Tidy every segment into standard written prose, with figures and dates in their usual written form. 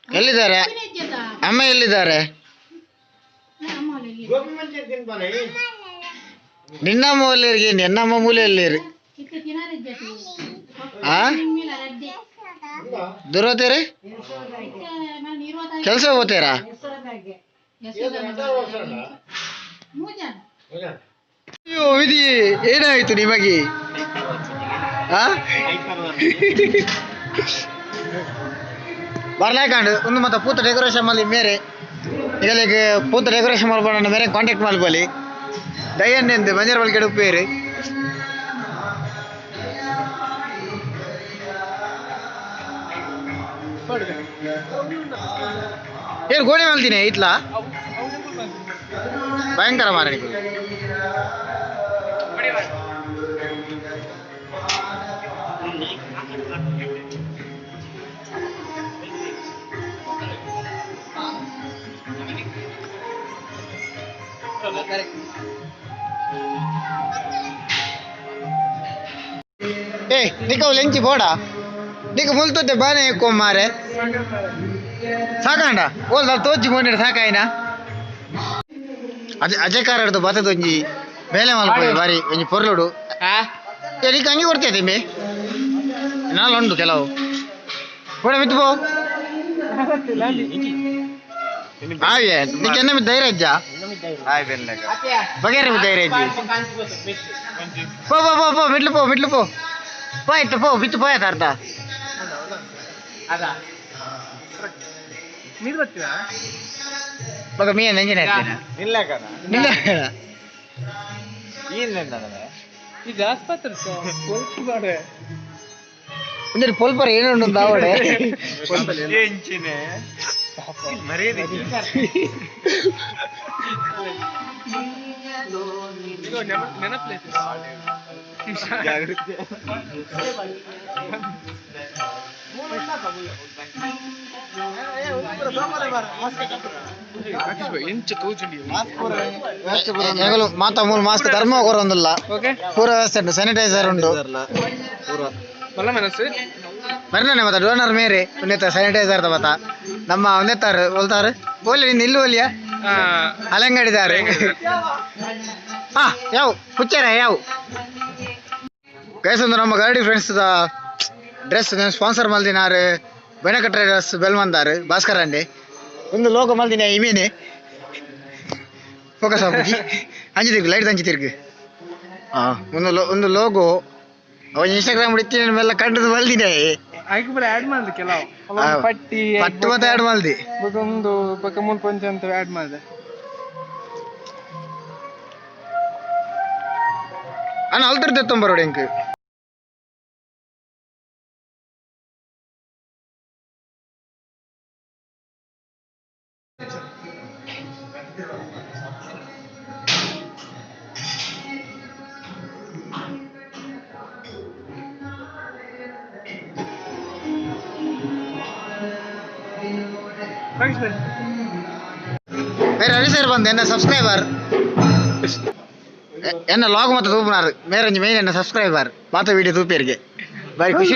ಎಲ್ಲಿದ್ದಾರೆ ಅಮ್ಮ ಎಲ್ಲಿದ್ದಾರೆ ನಿನ್ನಮ್ಮ ಮೂಲೆಯರಿಗೆ ನಿನ್ನಮ್ಮ ಮೂಲೆಯಲ್ಲಿ ದೂರ ಹೋಗ್ತೀರಿ ಕೆಲಸ ಹೋಗ್ತೀರಾ ಅಯ್ಯೋ ವಿಧಿ ಏನಾಯ್ತು ನಿಮಗೆ ಬರ್ಲಾಕಂಡು ಒಂದು ಮತ್ತೆ ಪೂತ ಡೆಕೋರೇಷನ್ ಮಾಡಿ ಮೇರೆ ಈಗ ಪೂತ ಡೆಕೋರೇಷನ್ ಮಾಡ್ಬೋಣ ಮೇರೆ ಕಾಂಟ್ಯಾಕ್ಟ್ ಮಾಡ್ಬೋಲಿ ದಯ್ಯನ್ನೆಂದು ಮಂಜರ್ ಬಲ್ಕೆಡು ಉಪ್ಪೇರಿ ಏನು ಗೋಣಿ ಮಲ್ತೀನಿ ಇಟ್ಲಾ ಭಯಂಕರ ಮಾರಣಿ నీకు లెంచి పోడా నీకు ములుతుంటే బాగానే ఎక్కువ మారే ಸಾಕಂಡ ಓಲ್ ನಾವು ತೋಜಿ ಕೊಂಡಿರ ಸಾಕಾಯಿನ ಅಜಯ್ ಕಾರ್ ಹಿಡ್ದು ಬತ್ತ ತೊಂಜಿ ಬೇಲೆ ಮಲ್ಪಡಿ ಬಾರಿ ಒಂಜಿ ಪೊರ್ಲುಡು ನೀಕು ಹಂಗೆ ಕೊಡ್ತೇವೆ ಮೇ ನಾಲ್ ಉಂಡು ಕೆಲವು ಕೂಡ ಮಿತ್ತು ಪೋ ಹಾಗೆ ನೀಕು ಎನ್ನ ಮಿತ್ತು ಧೈರ್ಯ ಅಜ್ಜ ಬಗೆರ ಧೈರ್ಯ ಅಜ್ಜಿ ಪೋ ಪೋ ಪೋ ಪೋ ಮಿಟ್ಲು ಪೋ పోయితే పో బిత్తు పోయా తర్వాత ಬಗ ಮೀ ನಂಜಿನ ಇಲ್ಲ ಕಣ ಇಲ್ಲ ಕಣ ಏನು ಇದು ಆಸ್ಪತ್ರೆ ಪೊಲ್ಪರೆ ಒಂದರಿ ಪೊಲ್ಪರೆ ಏನು ದಾವಡೆ ಎಂಚಿನೆ ಮರ್ಯಾದೆ ನೆನಪ್ಲೇಸ್ ಜಾಗೃತಿ ಮಾತಾ ಮೂಲ ಮಾಸ್ಕ್ ಧರ್ಮ ಕೊರೊಂದಿಲ್ಲ ಪೂರ ವ್ಯವಸ್ಥೆ ಉಂಟು ಸ್ಯಾನಿಟೈಸರ್ ಉಂಟು ಮರನೇ ಮತ್ತ ಡೋನರ್ ಮೇರೆ ಉನ್ನೆತ್ತ ಸ್ಯಾನಿಟೈಸರ್ ಮತ್ತ ನಮ್ಮ ಉನ್ನೆತ್ತಾರು ಒಲ್ತಾರು ಓಲಿ ನಿನ್ನ ಇಲ್ಲಿ ಓಲಿಯಾ ಅಲಂಗಡಿದಾರೆ ಹಾ ಯಾವ ಹುಚ್ಚಾರ ಯಾವ ಗೈಸ್ ಒಂದು ನಮ್ಮ ಗಾಡಿ ಫ್ರೆಂಡ್ಸ್ ಡ್ರೆಸ್ ಸ್ಪಾನ್ಸರ್ ಮಲ್ದಿನಾರು ಬೆನಕ ಟ್ರೇಡರ್ಸ್ ಬೆಲ್ಮಂದಾರು ಭಾಸ್ಕರ್ ಅಂಡೆ ಒಂದು ಲೋಗೋ ಮಲ್ದಿನ ಇಮೇನೆ ಫೋಕಸ್ ಆಗ್ಬಿಟ್ಟು ಅಂಜಿ ತಿರ್ಗು ಲೈಟ್ ಅಂಜಿ ತಿರ್ಗು ಒಂದು ಲೋಗೋ ಅವ ಇನ್ಸ್ಟಾಗ್ರಾಮ್ ಇತ್ತಿನ ಮೇಲೆ ಕಂಡದು ಮಲ್ದಿನ ಆಡ್ ಮಾಡ್ದೆ ಕೆಲವು ಪಟ್ಟಿ ಪಟ್ಟು ಮತ್ತೆ ಆಡ್ ಮಾಡ್ದೆ ಒಂದು ಪಕ್ಕ ಮೂಲ ಪಂಚ ಅಂತ ಆಡ್ ಮಾಡಿದೆ ಅಣ್ಣ ಅಲ್ತಿರ್ತೆ ತೊಂಬರೋಡು ಎಂಕ್ मेरे अभी बंद एन सब्सक्राइबर एन लॉग मत तूपनार मेरे मेन एन सब्सक्राइबर माता वीडियो तूपेरिगे बारी खुशी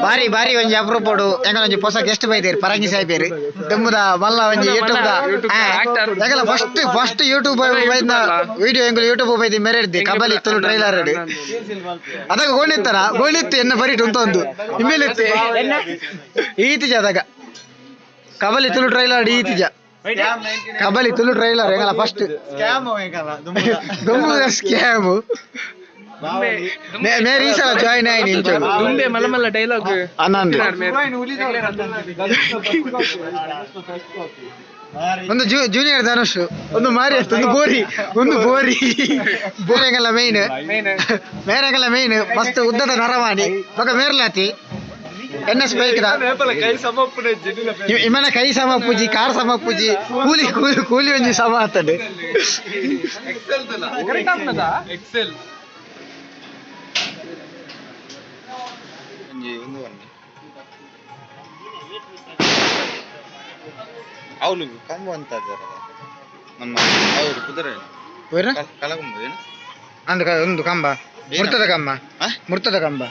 ಬಾರಿ ಬಾರಿ ಒಂಜಿ ಅಪ್ರೂಪಡು ಎಂಗಲ ಒಂಜಿ ಹೊಸ ಗೆಸ್ಟ್ ಬೈದೇರು ಪರಂಗಿ ಸಾಯ್ಬೇರು ದಮ್ಮದ ಮಲ್ಲ ಒಂಜಿ ಯೂಟ್ಯೂಬ್ ಎಂಗಲ ಫಸ್ಟ್ ಯೂಟ್ಯೂಬ್ ಬೈದ ವಿಡಿಯೋ ಎಂಗಲ ಯೂಟ್ಯೂಬ್ ಬೈದಿ ಮೆರೆಡ್ದೆ ಕಬಲಿ ತುಳು ಟ್ರೈಲರ್ ಅದಾಗ ಗೋಣಿತ್ತು ಎನ್ನ ಬರಿಟ್ ಉಂತೊಂದು ಇಮ್ಮೇಲೆತ್ತೆ ಈತಿಜ ಅದಾಗ ಕಬಲಿ ತುಳು ಟ್ರೈಲರ್ ಈತಿಜ ಕಬಲಿ ತುಳು ಟ್ರೈಲರ್ ಎಂಗಲ ಫಸ್ಟ್ ಸ್ಕ್ಯಾಮ್ मेरी साल जॉइन आई नहीं चलो दुंबे मलमल डायलॉग आनंद ಒಂದು ಜೂನಿಯರ್ ಧನುಷ್, ಒಂದು ಮಾರಿ ಒಂದು ಬೋರಿ, ಒಂದು ಬೋರಿ ಬೇರೆಗೆಲ್ಲ ಮೈನ್ ಬೇರೆಗೆಲ್ಲ ಮೈನ್ ಮಸ್ತ್ ಉದ್ದದ ನರವಾಣಿ ಬೊಕ ಮೇರ್ಲಾತಿ ಎನ್ಎಸ್ ಬೈಕ್ ಇಮನ ಕೈ ಸಮ ಪೂಜಿ ಕಾರ್ ಸಮ ಪೂಜಿ ಕೂಲಿ ಕೂಲಿ ಕೂಲಿ ಒಂಜಿ ಸಮ ಆತಡೆ ಅವಳು ಕಂಬ ಅಂತ ನಮ್ಮ ಅವರು ಕುದುರೆ ಕಲಕಂಬ ಏನು ಅಂದ ಒಂದು ಕಂಬ ಮುರ್ತದ ಕಂಬ ಮುರ್ತದ ಕಂಬ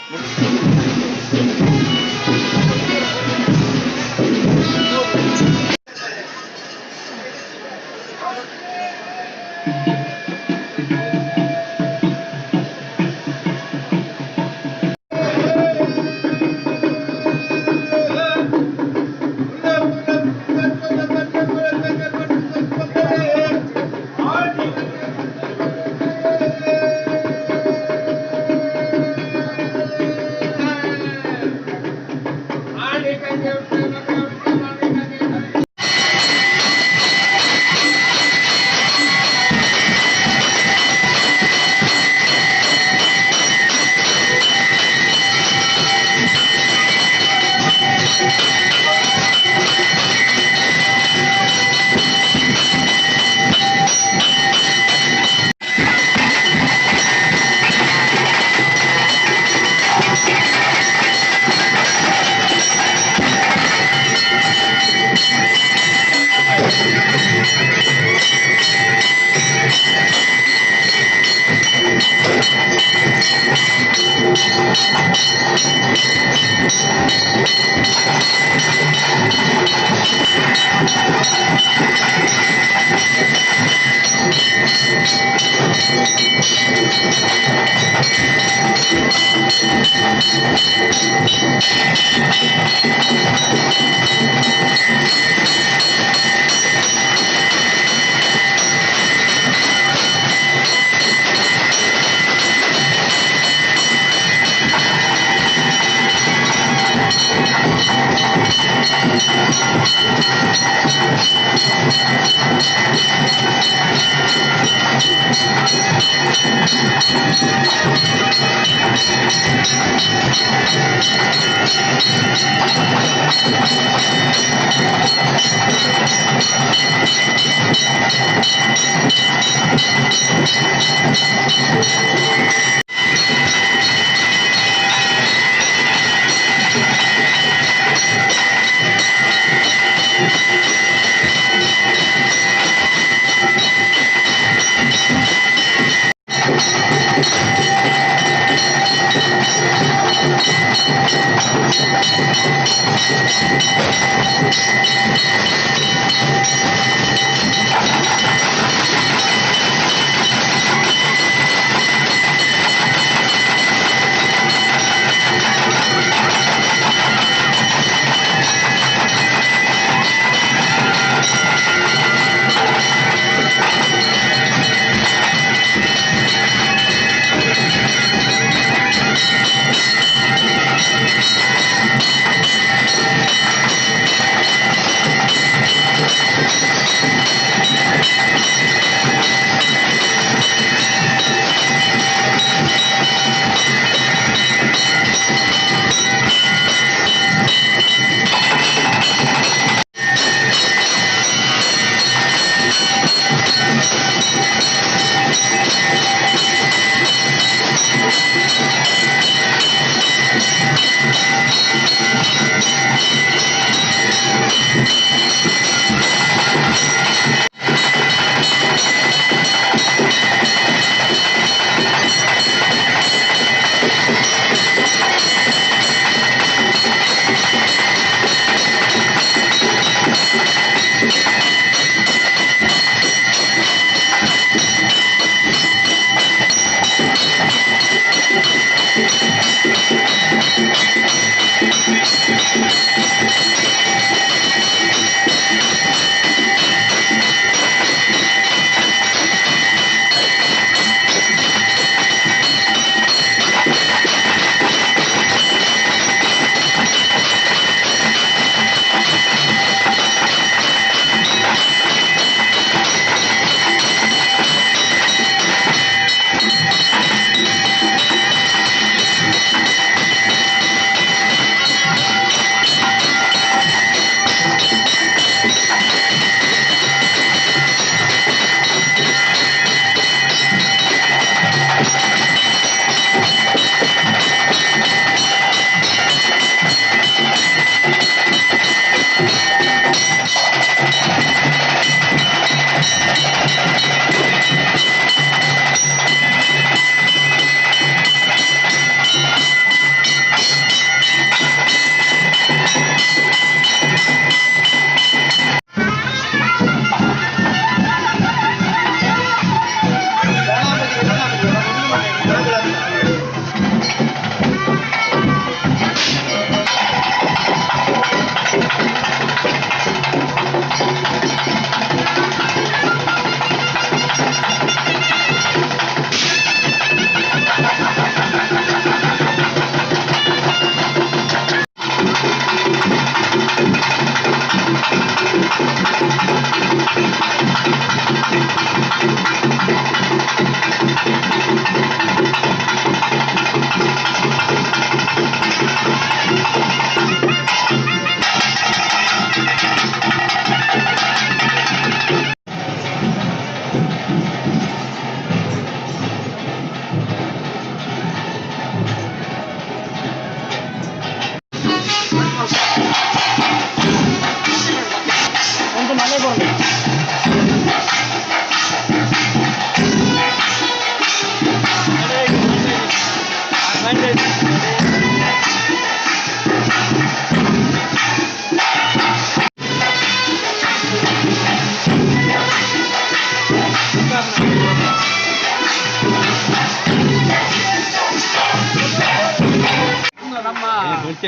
ನಮ್ಮ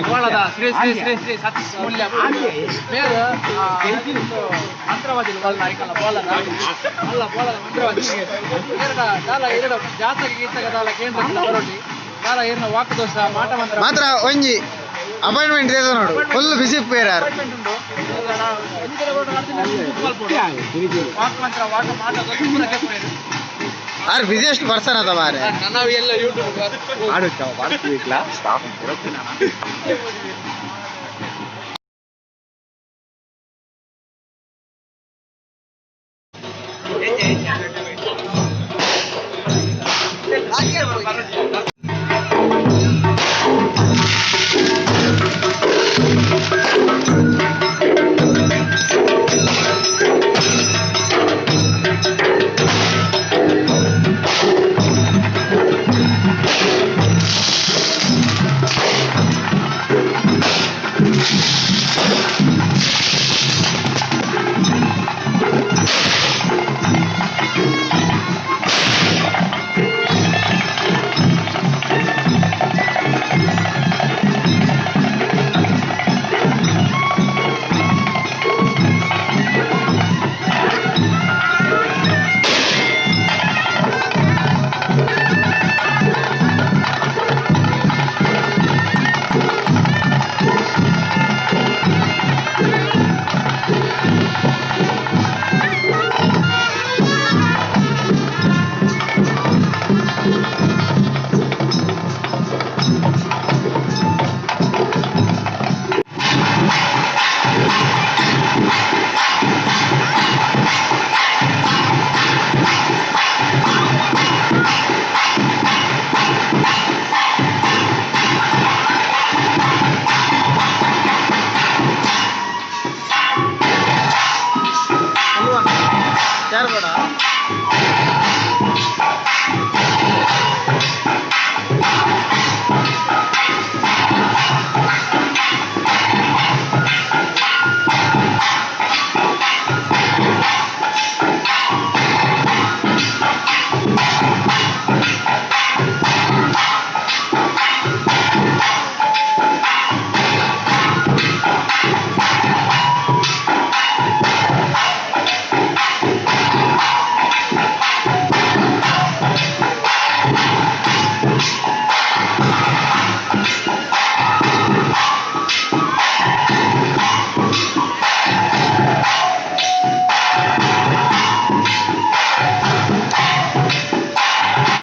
ಗೋಳದ ಶ್ರೀ ಶ್ರೀ ಶ್ರೀ ಶ್ರೀ ಸತ್ಮೂಲ್ಯ ಮೇಲೆ ಮಂತ್ರವಾದಿ ನಾಯಕಲ್ಲ ಬೋಲದ ಅಲ್ಲ ಬೋಲದ ಮಂತ್ರವಾದಿ ಎರಡು ಜಾತಕ ಗೀತಕ ದಾಲ ಕೇಂದ್ರ ಬರೋಟಿ ದಾಲ ಏನ ವಾಕ್ ದೋಷ ಮಾಟ ಮಂತ್ರ ಮಾತ್ರ ಒಂಜಿ ಅಪಾಯಿಂಟ್ಮೆಂಟ್ ಇದೆ ನೋಡು ಫುಲ್ ಬಿಸಿ ಪೇರಾರ್ ಉಂಟು ವಾಕ್ ಮಂತ್ರ ವಾಕ ಮಾಟ ದೋಷ ಪೂರ ಕೇಳ್ತಾರೆ ಆರ್ ಬಿಸಿಯೆಸ್ಟ್ ಪರ್ಸನ್ ಅದ ಮಾರೆ ನಾವು ಎಲ್ಲ ಯೂಟ್ಯೂಬ್